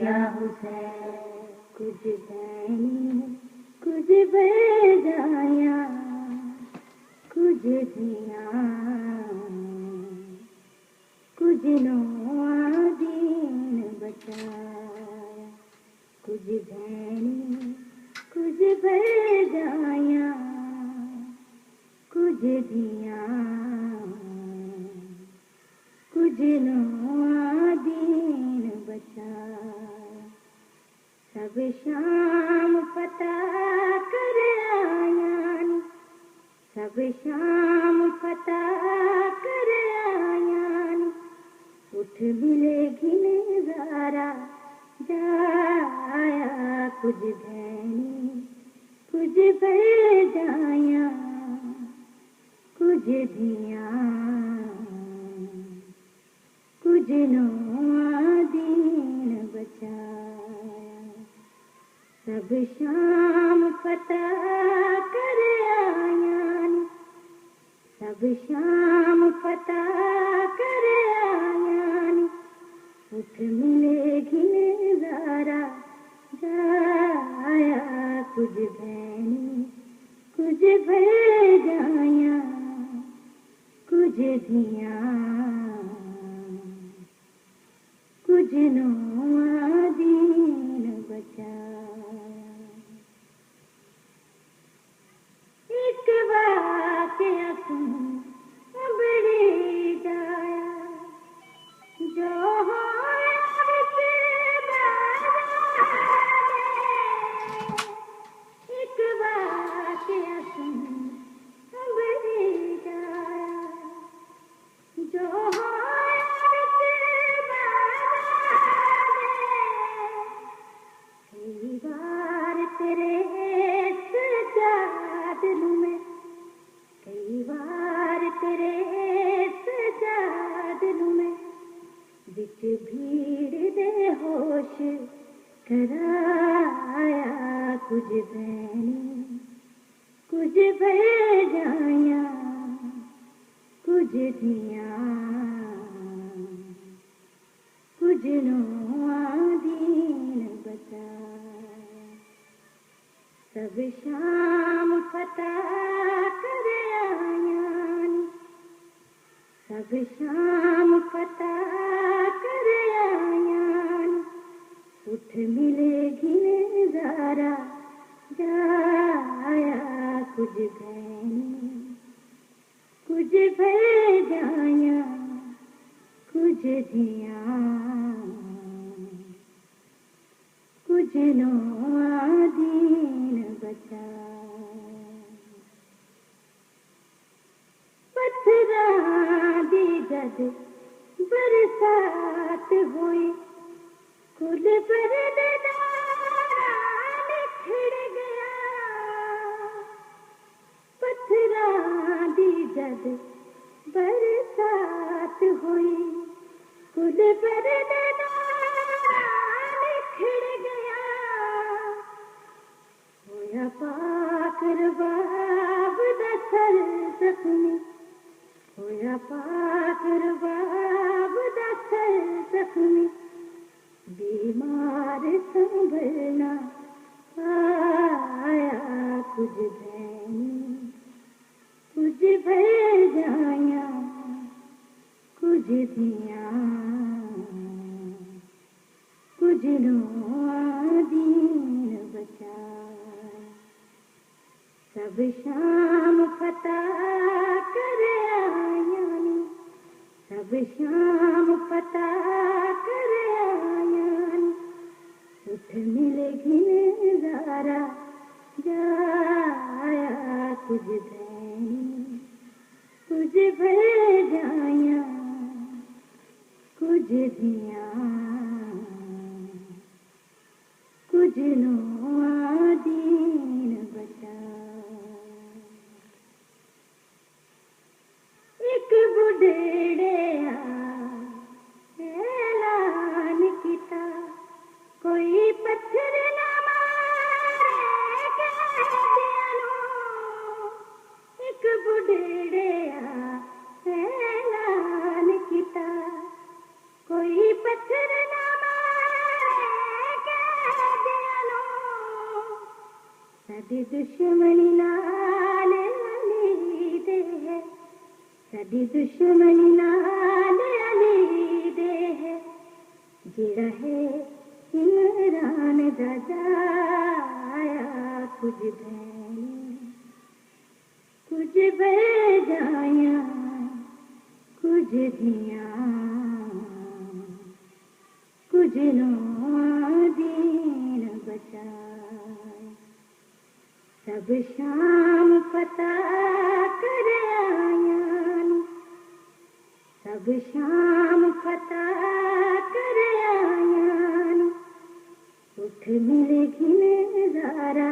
क्या हुसैन कुछ दैनी कुछ बेजाया कुछ दिया कुछ दीन बचाया कुछ दैनी कुछ बेजाया कुछ दिया कुछ दीन बचाया सब शाम पता कर आया सब शाम पता कर आया उठ मिलेगी नजारा जाया कुछ धैनी कुछ बेजाया कुछ दिया कुछ दीन बचाया सब शाम पता कर आया सब शाम पता कर आया उठ मिलेगी नजारा जाया कुछ धैनी कुछ बेजाया कुछ दिया कुछ दीन बचाया एक वाक़या सुन बड़ी जाया जो एक वाक़या सुन बड़ी जाया जो कई बार तेरे सजाद में कई बार तेरे सजाद में बिच भीड़ दे होश कराया कुछ दैनी कुछ बेजाया कुछ दिया कुछ दीन बचाया सब शाम पता कर आया सब शाम पता कर आया उठ मिलेगी नजारा जाया कुछ दैनी कुछ बेजाया कुछ दिया कुछ दीन बचाया पत्थरा दी जद बरसात हुई कुल पर निखर गया पत्थरा दी जद बरसात हुई कुल पर निखर गया होया पाक रबाब दा सर जख्मी होया पाक रबाब दा सर जख्मी बीमार संभलना आया कुछ दैनी कुछ बेजाया कुछ दिया कुछ दीन बचाया सब शाम पता कर आया सब शाम पता कर आया उठ मिलेगी नजारा जाया कुछ दैनी कुछ बेजाया कुछ दिया कुछ दीन बचाया एक बुढ़ेड़े ऐलान साडी दुश्मनी नाल अली दे है, साडी दुश्मनी नाल अली दे है, जेड़ा है इमरान दा जाया। कुछ भैन कुछ बेजाया, कुछ धियां कुछ नो दीन बचाए। सब शाम पता कर आया, सब शाम पता कर आया। उठ मिलेगी नजारा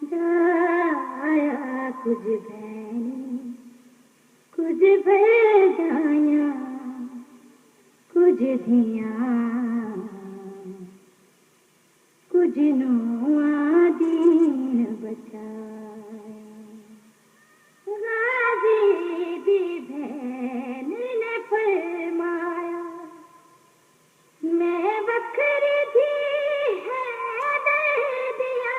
जाया। कुछ बहनी कुछ बेजाया, कुछ धियां कुछ नो दीन बचाया। गाजी दी बहन ने फरमाया, मैं बकरी थी है दे दिया।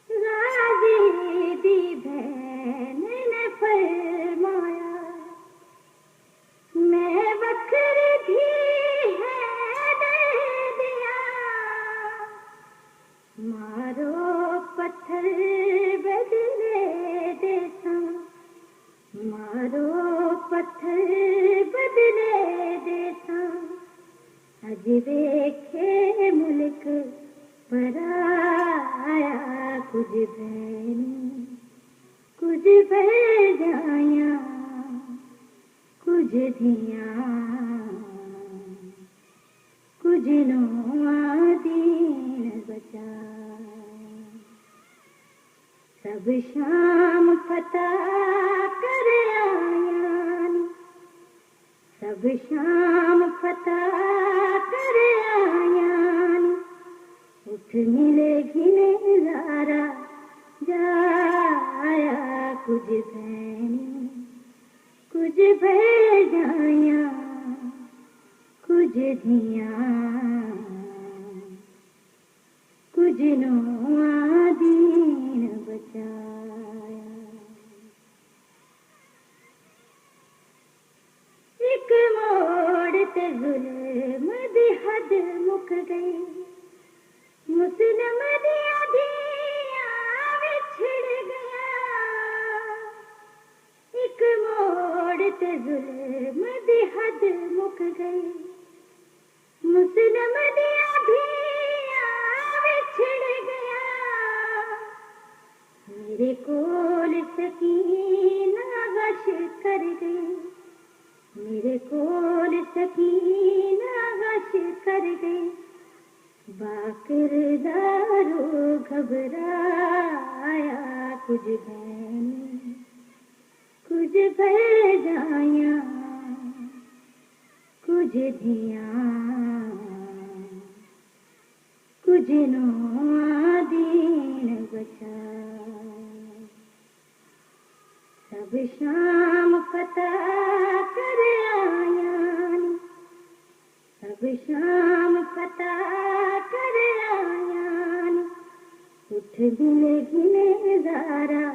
गाजी दी बहन ने फरमाया, मैं बकरी थी है दे दिया। मारो पत्थर बदले देता, मारो पत्थर बदले देता। अज वेखे मुल्क पराया। कुछ बहनी कुछ बेजाया, कुछ धियां कुछ नो दीन बचाया। सब शाम पता कर आया, सब शाम पता कर आया। उठ मिलेगी नजारा जाया। कुछ बहनी कुछ बेजाया, कुछ धियां कुछ नो दीन बचाया। एक मोड़ ते जुल्म दी हद मुक गई, मुस्लिम दिया धियां विछड़ गया। एक मोड़ ते जुल्म दी हद मुक गई, मुस्लिम दिया धियां विछड़ गया। मेरे कोल सकीना गश कर गई, मेरे कोल सकीना गश कर गई। बाकिरदारो घबराया। कुछ बहनी कुछ बेजाया, कुछ धियां कुछ नो दीन बचाया। सब शाम पता कर आया, सब शाम पता कर आया। उठ मिलेगी नजारा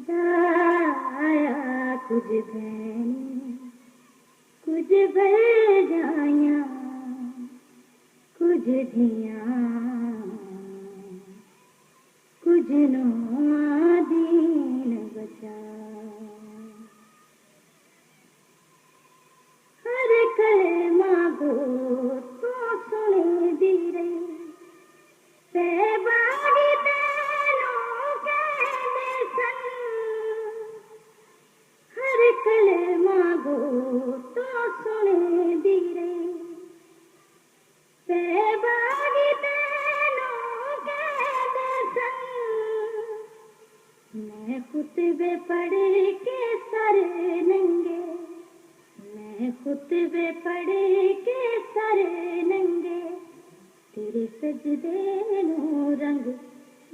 जाया। कुछ बहनी कुछ बेजाया, कुछ धियां कुछ नो दीन बचाया। हर कलमा गो तो सुने दी रही, सहबागी तेनों कहने सन। हर कलमा गो तो सुने दी रही, सहबागी तेनों कहने सन। मैं खुतबे पढ़ के सर नंगे, मैं खुतबे पढ़ के सर नंगे। तेरे सजदे नो रंग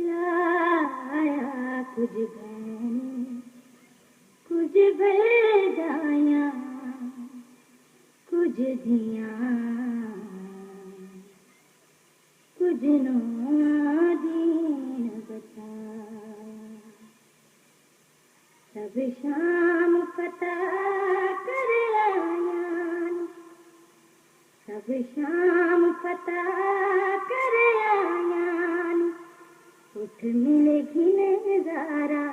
लाया। कुछ बहनी कुछ बेजाया, कुछ धियां कुछ नो दी सब शाम पता कर आयान उठ मिलेगी नजारा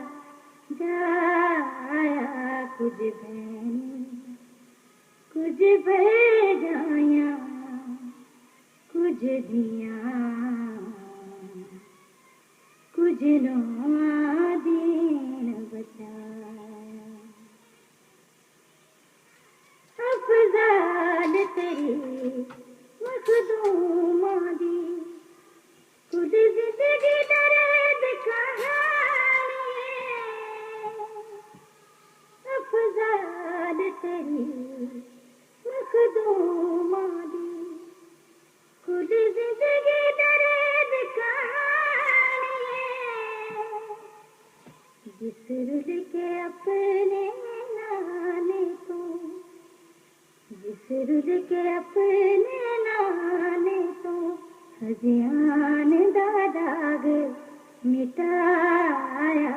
जाया कुछ बहन कुछ बह जाया कुछ दिया कुछ नौआ दिन बचाया अफजाल तेरी मखदूमा दी कुछ जिंदगी दर्द कहानी अफजाल तेरी मखदूमा दी कुछ जिंदगी दर्द कहानी जिस रुल के अपने नाने को जिस रुल के अपने नाने को हजियान दादाग मिटाया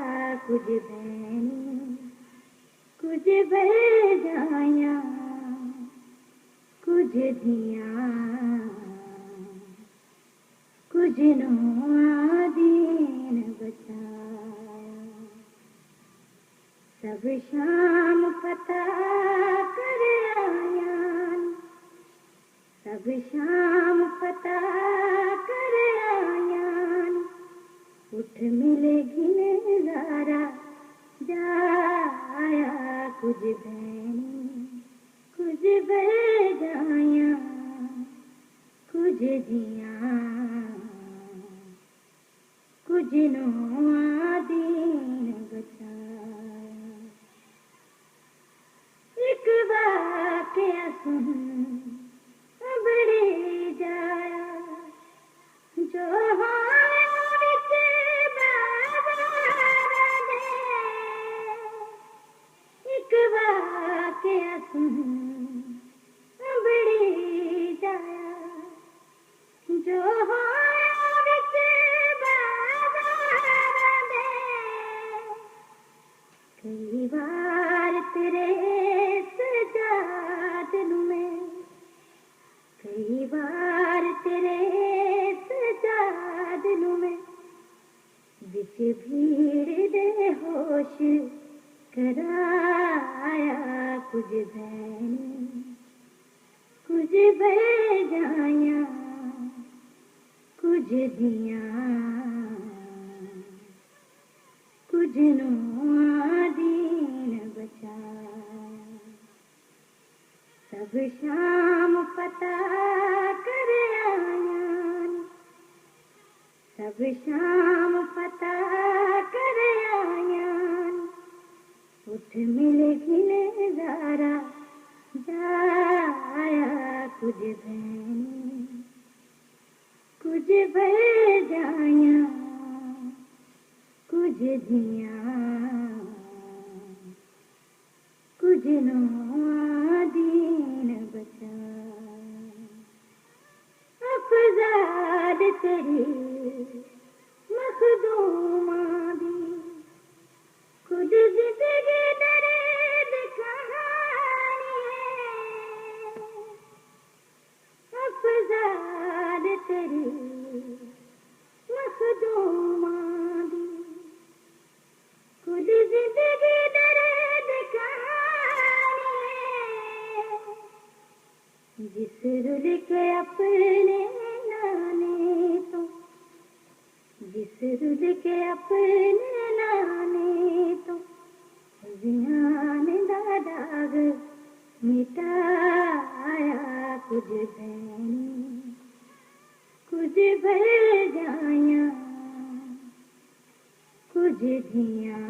कुछ बहनी कुछ बह जाया कुछ दिया कुछ नौआ दिन बचाया सब शाम पता कर आयान सब शाम पता कर आयान उठ मिलेगी नजारा जाया कुछ बहनी कुछ बह जाया कुछ दिया कुछ नौआ दिन बचाया एक वाक़या सुन बड़े जाया जो विच बाज़ार दे एक वाक़या सुन बड़े जाया जो विच बाज़ार दे कई बार तेरे सजाद में कई बार तेरे सजाद में बिच भीड़ दे होश कराया कुछ बहनी कुछ बह जाया कुछ दिया कुछ नौआ दिन बचाया सब शाम पता कर आयान सब शाम पता कर आयान उठ मिलेगी नजारा जाया कुछ बहनी कुछ बह जाया कुछ दिया कुछ नौआ दिन बचाया अफजाल तेरी मखदूमा दी कुछ जिंदगी दर्द कहानी अफजाल तेरी मखदूमा दी कुछ जिंदगी दर्द कहानी जिस रुल के अपने नाने तो जिस रुल के अपने नाने तो जियान दादाग मिटाया कुछ बहनी कुछ बह जाया कुछ दिया